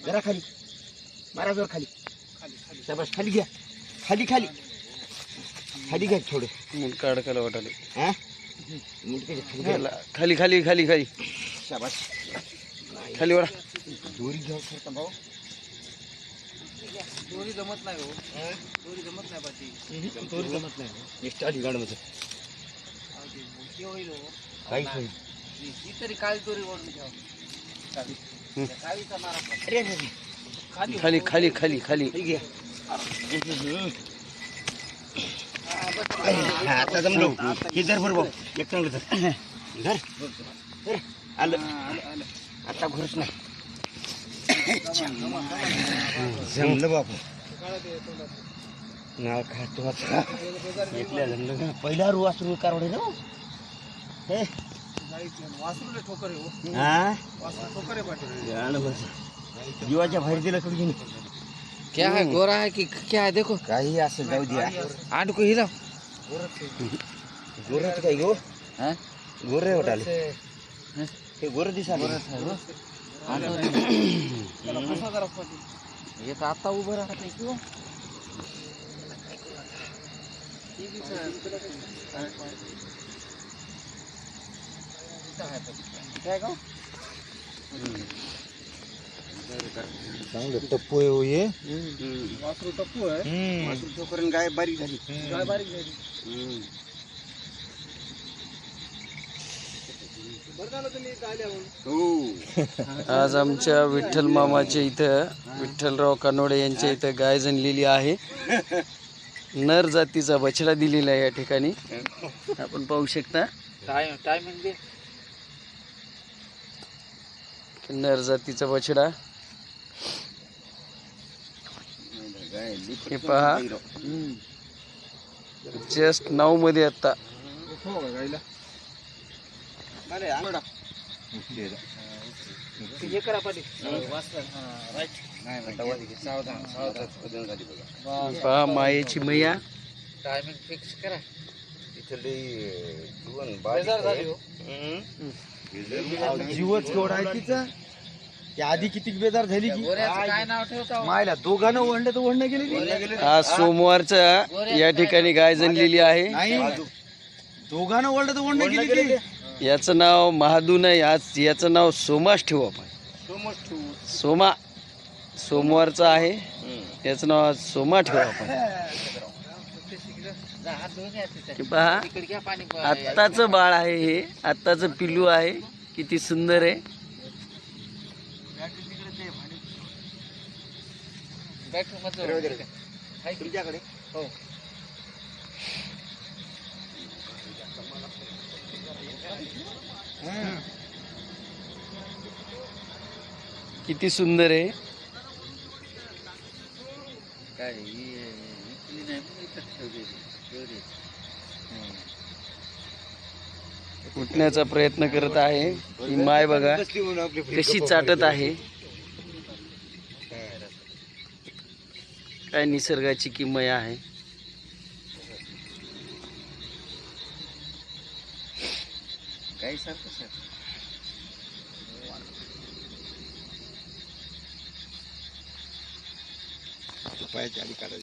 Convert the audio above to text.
जरा खाली मारा, जोर खाली. शाबास, खाली घ्या, खाली खाली खाली घ्या थोडं. मुंडका अडकायला वाटाले. हा मुंडके खाली घ्या. खाली खाली खाली खाली शाबास. खाली वळा. दोरी घ्या सरता भाऊ. दोरी जमत नाही हो, दोरी जमत नाही पाठी. दोरी जमत नाही निष्ठा आली गाडमध्ये. होईल हो, काही होईल. ही तरी काळी दोरी ओढून घ्या. काळीचा मारा अरे अरे, खाली खाली खाली खाली खाली खाली घ्या. हा, आता जमलो. हे धर बरोबर, एक चांगलं धर. धर धर. आलं आता घरच नाही. जमलं बापू. ना खातो आता एकल्या जमलं का. पहिला रू वासरू कारवडे ना हे. वासरूला ठोकर आहे हो, हा वासरू ठोकर आहे पाठी. गाणं बस. जीवाच्या बाहेर दिलं कधी क्या है, गोरा है कि क्या है? देखो काही असं जाऊ द्या. आंड को हिलाओ. गोरच काय गो. हाँ? गोरे वाटाले हे गोर दिसा. ये तर आता उभं राहत नाही किंवा काय का चांगलं टप्पू आहे हो हे. वासरू टप्पू आहे. वासरू ठोकरून गाय बारीक झाली. गाय बारीक झाली. बरं झालं तुम्ही इथं आल्यावर. हो. आज आमच्या विठ्ठल मामाच्या इथं, विठ्ठलराव कानोडे यांच्या इथं गाय जनलेली आहे. नर जातीचा बछडा दिलेला आहे या ठिकाणी आपण पाहू शकता. टायमिंग दे. नर जातीचा बछडा हे पहा. जस्ट 9 मध्ये आता. हो गायला अरे आंगडा हे करा पाठी. वासरा राईट. सावधान सावधान. पहा मायेची मैया. टायमिंग फिक्स करा. इथले बेजार झाली हो. जीवच केवढा आहे तिचा. त्या आधी किती बेजार झाली की गोऱ्याचं काय नाव ठेवता हो? मायला दोघांना ओढलं तर ओढणं गेली. आज सोमवारचा या ठिकाणी गाय जनलेली आहे. नाही दोघांना ओढलं तर ओढणं गेली. याचं नाव महादू नाही, आज याचं नाव सोमाच ठेवू आपण. सोमा सोमवारचा आहे, याचं नाव आज सोमा ठेवू आपण. हात धुवून या तिथे. हे पहा इकडे घ्या पाणी. आत्ताचं बाळ आहे हे, आत्ताचं पिल्लू आहे. किती सुंदर आहे. बॅटरी मध्ये तुमच्याकडे हो. किती सुंदर आहे. काय इकली नाही म्हणून इथं ठेवलेली. उठण्याचा प्रयत्न करत आहे. ही माय बघा कशी चाटत आहे. काय निसर्गाची किमया आहे. काही सारखं सर पायाच्या आधी काढायची.